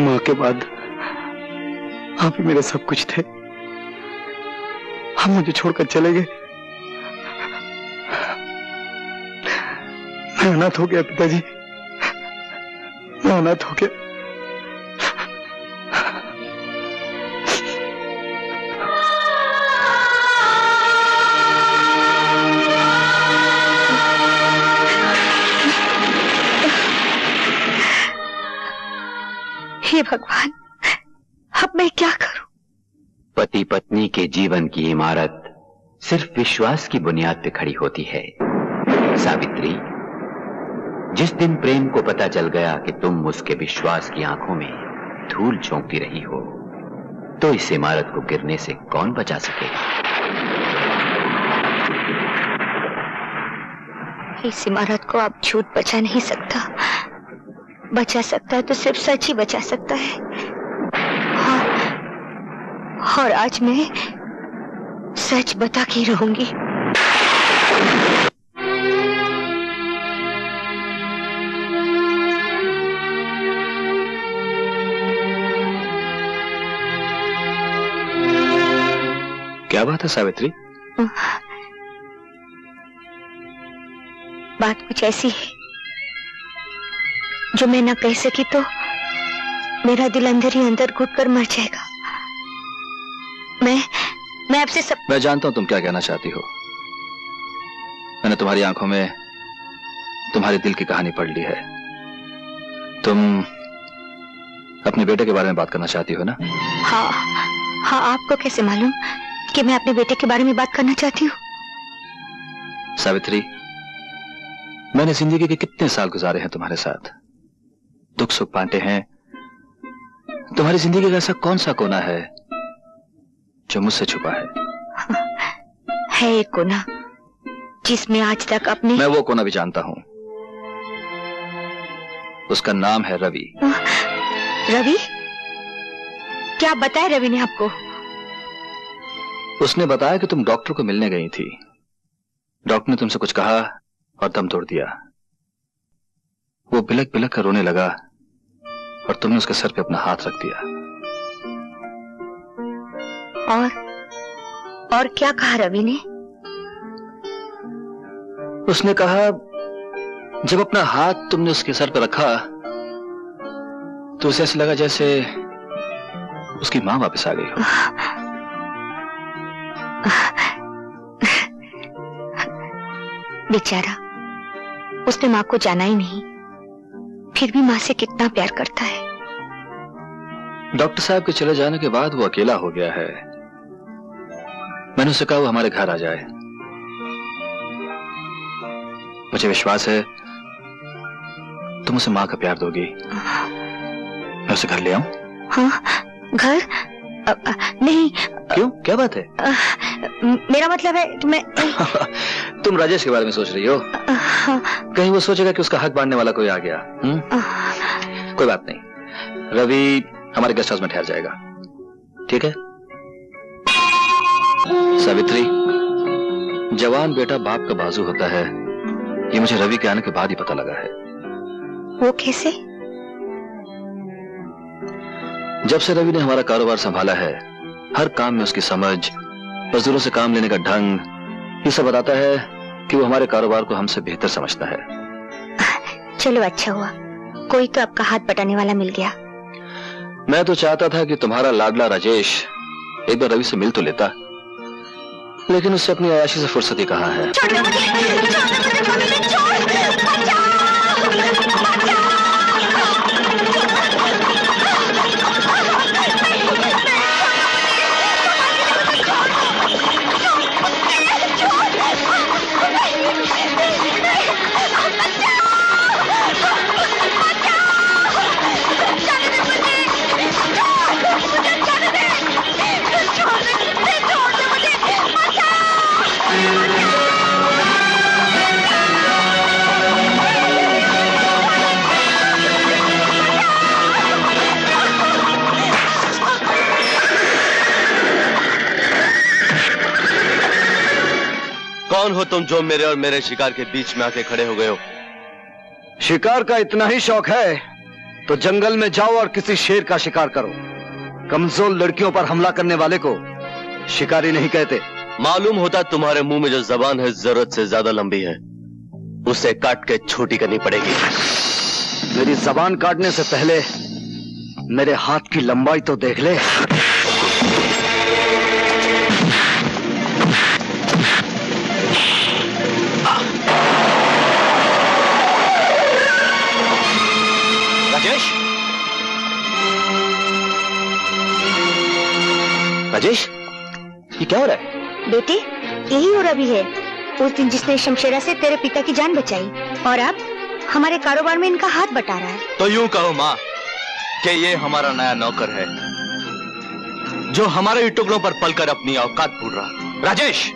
माँ के बाद आप ही मेरे सब कुछ थे। हम मुझे छोड़कर चले गए। मैं अनाथ हो गया पिताजी, मैं अनाथ हो गया। हे भगवान, अब मैं क्या करूं? पति पत्नी के जीवन की इमारत सिर्फ विश्वास की बुनियाद पे खड़ी होती है। सावित्री, जिस दिन प्रेम को पता चल गया कि तुम उसके विश्वास की आंखों में धूल झोंकती रही हो, तो इस इमारत को गिरने से कौन बचा सकेगा? इस इमारत को अब झूठ बचा नहीं सकता। बचा सकता है तो सिर्फ सच ही बचा सकता है। और आज मैं सच बता के रहूंगी। क्या बात है सावित्री? बात कुछ ऐसी है जो मैं ना कह सकी तो मेरा दिल अंदर ही अंदर घुट कर मर जाएगा। मैं आपसे सब... मैं जानता हूं तुम क्या कहना चाहती हो। मैंने तुम्हारी आंखों में तुम्हारे दिल की कहानी पढ़ ली है। तुम अपने बेटे के बारे में बात करना चाहती हो ना? हाँ, आपको कैसे मालूम कि मैं अपने बेटे के बारे में बात करना चाहती हूँ? सावित्री, मैंने जिंदगी के कितने साल गुजारे हैं तुम्हारे साथ, दुख सुख बांटे हैं। तुम्हारी जिंदगी का ऐसा कौन सा कोना है जो मुझसे छुपा है एक कोना जिसमें आज तक अपने... मैं वो कोना भी जानता हूं। उसका नाम है रवि। रवि? क्या बताया रवि ने आपको? उसने बताया कि तुम डॉक्टर को मिलने गई थी। डॉक्टर ने तुमसे कुछ कहा और दम तोड़ दिया। वो बिलक बिलक कर रोने लगा और तुमने उसके सर पे अपना हाथ रख दिया। और क्या कहा रवि ने? उसने कहा जब अपना हाथ तुमने उसके सर पर रखा तो उसे ऐसा लगा जैसे उसकी मां वापस आ गई हो। बेचारा, उसने मां को जाना ही नहीं, फिर भी मां से कितना प्यार करता है। डॉक्टर साहब के चले जाने के बाद वो अकेला हो गया है। मैंने उसे कहा वो हमारे घर आ जाए। मुझे विश्वास है तुम उसे मां का प्यार दोगी। मैं उसे घर ले आऊं? हाँ, घर? नहीं। क्यों, क्या बात है? मेरा मतलब है कि मैं... तुम राजेश के बारे में सोच रही हो? कहीं वो सोचेगा कि उसका हक बांटने वाला कोई आ गया। कोई बात नहीं, रवि हमारे गेस्ट हाउस में ठहर जाएगा, ठीक है? सावित्री, जवान बेटा बाप का बाजू होता है, ये मुझे रवि के आने के बाद ही पता लगा है। वो कैसे? जब से रवि ने हमारा कारोबार संभाला है, हर काम में उसकी समझ, मजदूरों से काम लेने का ढंग, ये सब बताता है कि वो हमारे कारोबार को हमसे बेहतर समझता है। चलो अच्छा हुआ, कोई तो आपका हाथ बटाने वाला मिल गया। मैं तो चाहता था कि तुम्हारा लाडला राजेश एक बार रवि से मिल तो लेता, लेकिन उससे अपनी अयाशी से फुर्सत ही कहाँ है। कौन हो तुम जो मेरे और मेरे शिकार के बीच में आके खड़े हो गए हो? शिकार का इतना ही शौक है तो जंगल में जाओ और किसी शेर का शिकार करो। कमजोर लड़कियों पर हमला करने वाले को शिकारी नहीं कहते। मालूम होता तुम्हारे मुंह में जो जबान है जरूरत से ज्यादा लंबी है, उसे काट के छोटी करनी पड़ेगी। मेरी जबान काटने से पहले मेरे हाथ की लंबाई तो देख ले। राजेश, राजेश, ये क्या हो रहा है? बेटे, यही हो रहा भी है। उस दिन जिसने शमशेरा से तेरे पिता की जान बचाई और अब हमारे कारोबार में इनका हाथ बटा रहा है। तो यूं कहो माँ कि ये हमारा नया नौकर है जो हमारे टुकड़ों पर पलकर अपनी औकात भूल रहा। राजेश,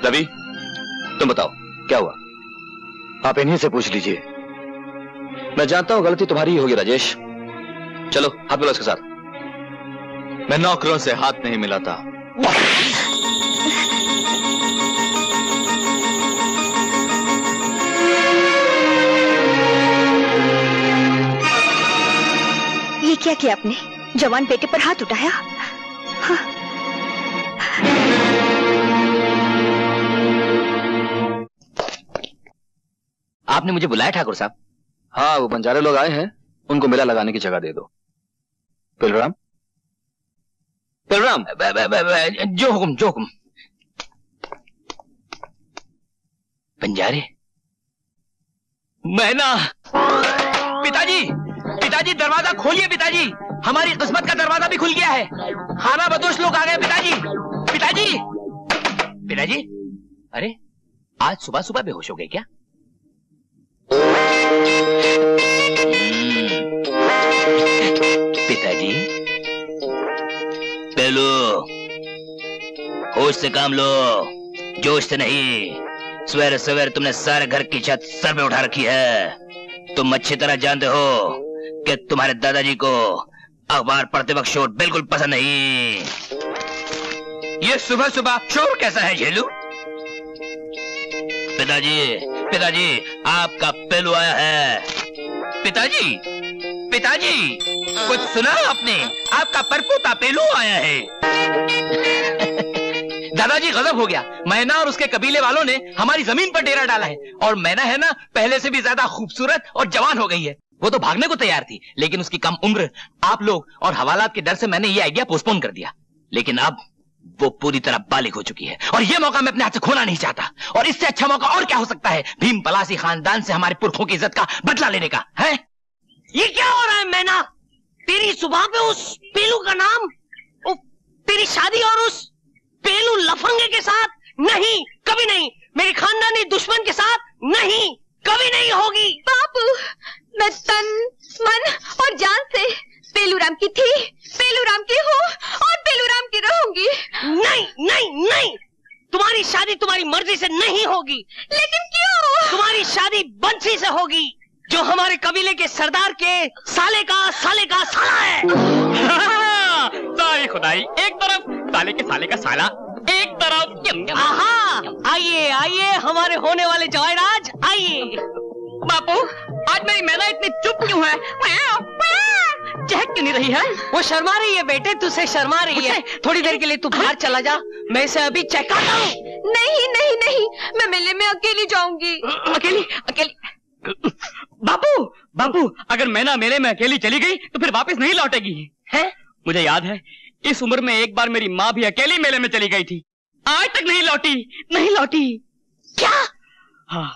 रवि, तुम बताओ क्या हुआ? आप इन्हीं से पूछ लीजिए। मैं जानता हूं गलती तुम्हारी ही होगी राजेश। चलो हाथ मिलाओ इसके साथ। मैं नौकरों से हाथ नहीं मिलाता। ये क्या किया आपने? जवान बेटे पर हाथ उठाया? हाँ। आपने मुझे बुलाया ठाकुर साहब? हाँ, वो बंजारे लोग आए हैं, उनको मेला लगाने की जगह दे दो। पिलराम, पिलराम, जो हुकुम, जो हुकुम। बंजारे? मैना! पिताजी, पिताजी दरवाजा खोलिए पिताजी, हमारी किस्मत का दरवाजा भी खुल गया है। खाना बदोश लोग आ गए पिताजी। पिताजी, पिताजी, अरे आज सुबह सुबह बेहोश हो गए क्या? पिताजी, पेलू, होश से काम लो, जोश से नहीं। सवेरे सवेरे तुमने सारे घर की छत सर पे उठा रखी है। तुम अच्छी तरह जानते हो कि तुम्हारे दादाजी को अखबार पढ़ते वक्त शोर बिल्कुल पसंद नहीं। ये सुबह सुबह शोर कैसा है झेलू? पिताजी, पिताजी, आपका पेलू आया है। पिताजी, पिताजी, कुछ सुना आपने? आपका परपोता पेलू आया है। दादाजी गजब हो गया। मैना और उसके कबीले वालों ने हमारी जमीन पर डेरा डाला है और मैना है ना, पहले से भी ज्यादा खूबसूरत और जवान हो गई है। वो तो भागने को तैयार थी, लेकिन उसकी कम उम्र, आप लोग और हवालात के डर से मैंने ये आइडिया पोस्टपोन कर दिया। लेकिन अब वो पूरी तरह बालिग हो चुकी है और ये मौका मैं अपने हाथ से खोना नहीं चाहता। और इससे अच्छा मौका और क्या हो सकता है भीम पलासी खानदान से हमारे पुरखों की इज्जत का बदला लेने का है? ये क्या हो रहा है मैना? तेरी सुबह पे उस पेलू का नाम, तेरी शादी और उस पेलू लफंगे के साथ नहीं, कभी नहीं। मेरे खानदानी दुश्मन के साथ नहीं, कभी नहीं होगी। बापू, मैं तन, मन और जान से पेलूराम की थी, पेलूराम की हूँ और पेलूराम की रहूंगी। नहीं नहीं नहीं, तुम्हारी शादी तुम्हारी मर्जी से नहीं होगी। लेकिन क्यों? तुम्हारी शादी बंसी से होगी, जो हमारे कबीले के सरदार के साले का साला है। सारी खुदाई एक तरफ, साले के साले का साला एक तरफ। आहा, आइए आइए हमारे होने वाले जवाईराज, आइए। बापू, आज मेरी मैना इतनी चुप क्यों है? चहक क्यों नहीं रही है? वो शर्मा रही है बेटे, तुझसे शर्मा रही है। थोड़ी देर के लिए तू बाहर चला जा, मैं इसे अभी चहकाता हूँ। नहीं नहीं नहीं, मैं मेले में अकेली जाऊंगी। अकेली? अकेली? बापू, बापू, अगर मैना मेले में अकेली चली गई तो फिर वापस नहीं लौटेगी। है? मुझे याद है, इस उम्र में एक बार मेरी माँ भी अकेली मेले में चली गई थी, आज तक नहीं लौटी, नहीं लौटी। क्या? हाँ,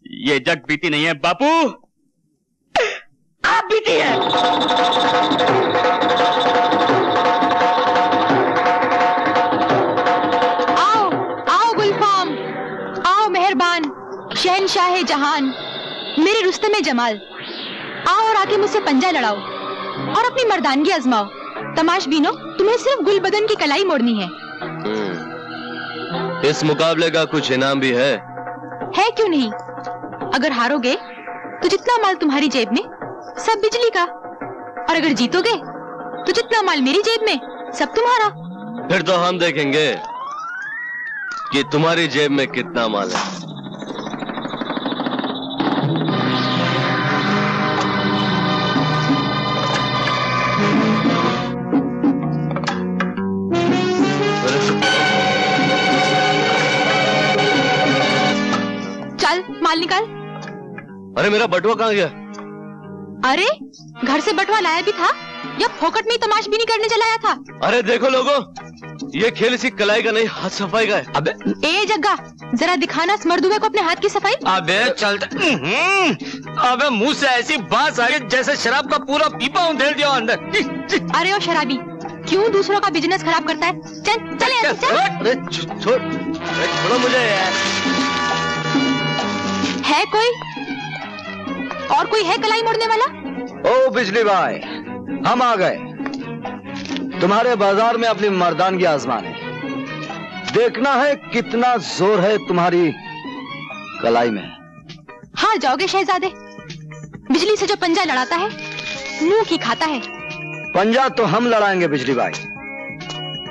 ये जग बीती नहीं है बापू, आप बीती है। आओ आओ गुलफाम, आओ मेहरबान, शहनशाह जहान, मेरे रुस्तम जमाल, आओ और आके मुझसे पंजा लड़ाओ और अपनी मर्दानगी आजमाओ। तमाशबीनो, तुम्हें सिर्फ गुल बदन की कलाई मोड़नी है। इस मुकाबले का कुछ इनाम भी है क्यों नहीं? अगर हारोगे तो जितना माल तुम्हारी जेब में सब बिजली का, और अगर जीतोगे तो जितना माल मेरी जेब में सब तुम्हारा। फिर तो हम देखेंगे कि तुम्हारी जेब में कितना माल है। अरे मेरा बटुआ कहाँ गया? अरे घर से बटुआ लाया भी था या फोकट में ही तमाशबीनी करने चलाया था? अरे देखो लोगों, ये खेल इसी कलाई का नहीं, हाथ सफाई का है। अबे ए जग्गा, जरा दिखाना इस मर्दुए को अपने हाथ की सफाई। अबे चलता। अबे मुंह से ऐसी बात आ रही जैसे शराब का पूरा पीपा उधेल दिया अंदर। अरे ओ शराबी, क्यों दूसरों का बिजनेस खराब करता है? चल चल यहाँ से, चल। अरे छोड़ो मुझे यार। है कोई और कोई है कलाई मोड़ने वाला? ओ बिजली भाई, हम आ गए तुम्हारे बाजार में अपनी मर्दानगी आजमाने। देखना है कितना जोर है तुम्हारी कलाई में। हार जाओगे शहजादे। बिजली से जो पंजा लड़ाता है मुंह की खाता है। पंजा तो हम लड़ाएंगे बिजली भाई,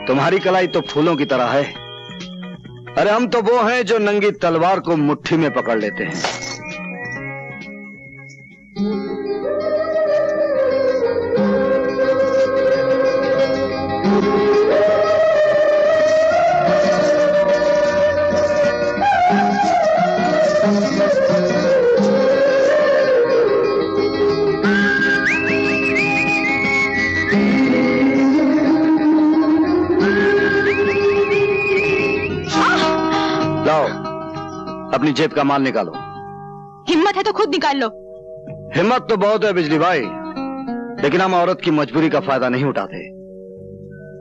तुम्हारी कलाई तो फूलों की तरह है। अरे हम तो वो हैं जो नंगी तलवार को मुट्ठी में पकड़ लेते हैं। अपनी जेब का माल निकालो। हिम्मत है तो खुद निकाल लो। हिम्मत तो बहुत है बिजली भाई, लेकिन हम औरत की मजबूरी का फायदा नहीं उठाते।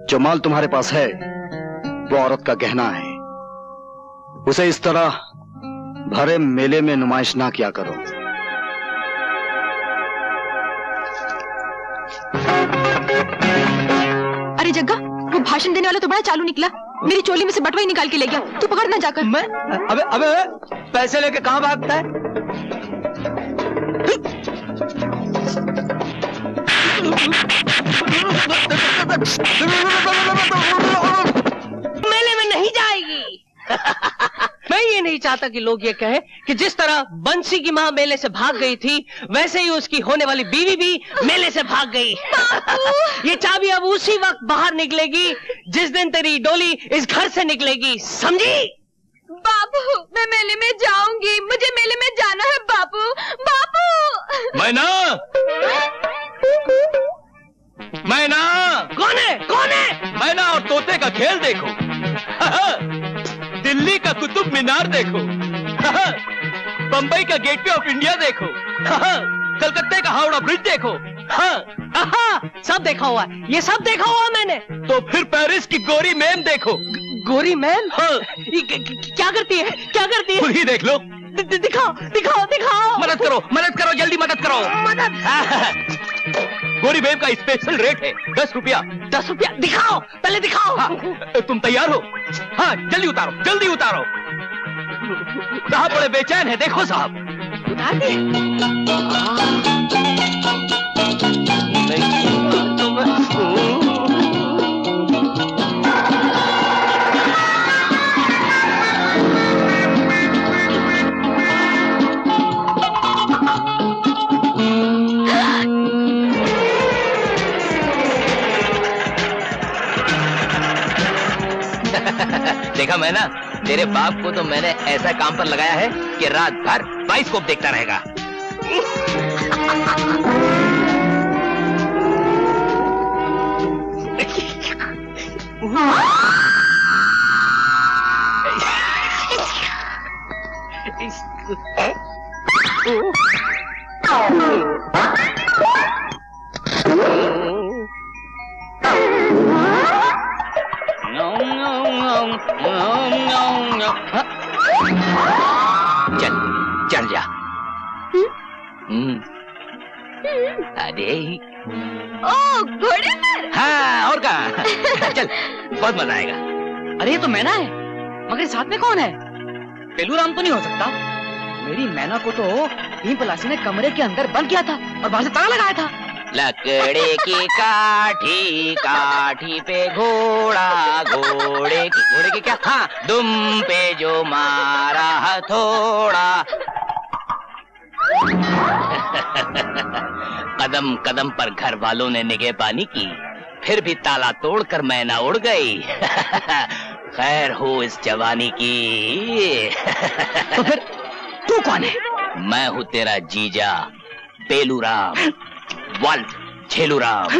जो माल तुम्हारे पास है वो औरत का गहना है, उसे इस तरह भरे मेले में नुमाइश ना किया करो। अरे जग्गा, वो भाषण देने वाला तो बड़ा चालू निकला। मेरी चोली में से बटुआ ही निकाल के ले गया। तू पकड़ ना जाकर। मैं अबे अबे पैसे लेके कहां भागता है? मेले में नहीं जाएगी। मैं ये नहीं चाहता कि लोग ये कहें कि जिस तरह बंसी की माँ मेले से भाग गई थी, वैसे ही उसकी होने वाली बीवी भी मेले से भाग गई। ये चाबी अब उसी वक्त बाहर निकलेगी जिस दिन तेरी डोली इस घर से निकलेगी, समझी? बाबू, मैं मेले में जाऊंगी, मुझे मेले में जाना है बाबू। बाबू मैना, मैना, कौन है? कौन है? मैना और तोते का खेल देखो। दिल्ली का कुतुब मीनार देखो। बंबई का गेटवे ऑफ इंडिया देखो। कलकत्ते का हावड़ा ब्रिज देखो। सब देखा हुआ है, ये सब देखा हुआ है मैंने। तो फिर पेरिस की गोरी मैम देखो। गोरी मैम? क्या करती है? क्या करती है? खुद ही देख लो। दिखाओ दिखाओ दिखाओ। मदद करो, मदद करो, जल्दी मदद करो। मदद। गोरी मैम का स्पेशल रेट है 10 रुपया। 10 रुपया? दिखाओ, पहले दिखाओ। हाँ, तुम तैयार हो? हाँ, जल्दी उतारो, जल्दी उतारो। साहब बड़े बेचैन है, देखो साहब। उतार दे। देखा मैना, तेरे बाप को तो मैंने ऐसा काम पर लगाया है कि रात भर बाइस्कोप देखता रहेगा। चल चढ़ जा। अरे ओ घोड़े पर। हाँ, और कहाँ? चल, बहुत मजा आएगा। अरे ये तो मैना है, मगर साथ में कौन है? पेलूराम तो नहीं हो सकता। मेरी मैना को तो भीम पलासी ने कमरे के अंदर बंद किया था और बाहर से ताला लगाया था। लकड़े की काठी, काठी पे घोड़ा, घोड़े की क्या? हाँ, दुम पे जो मारा हथौड़ा। कदम कदम पर घर वालों ने निगहबानी की, फिर भी ताला तोड़कर मैना उड़ गई। खैर हो इस जवानी की। तो फिर तू कौन है? मैं हूँ तेरा जीजा पेलूराम, वल्द छेलूराम,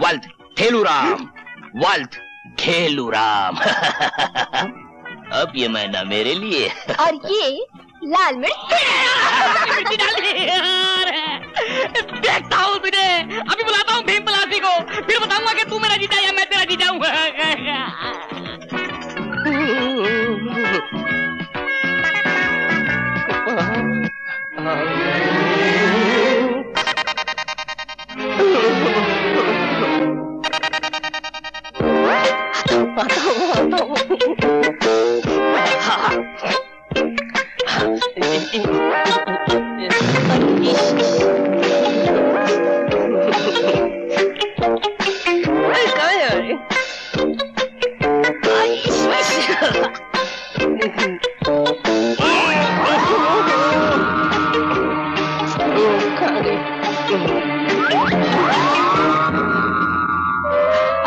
वल्द ठेलूराम, वल्द खेलूराम। अब ये मैना मेरे लिए और ये लाल मिर्च। देखता हूँ तुझे, अभी बुलाता हूँ भीम पलासी को, फिर बताऊंगा कि तू मेरा जीजा या मैं तेरा जीजा हूँ।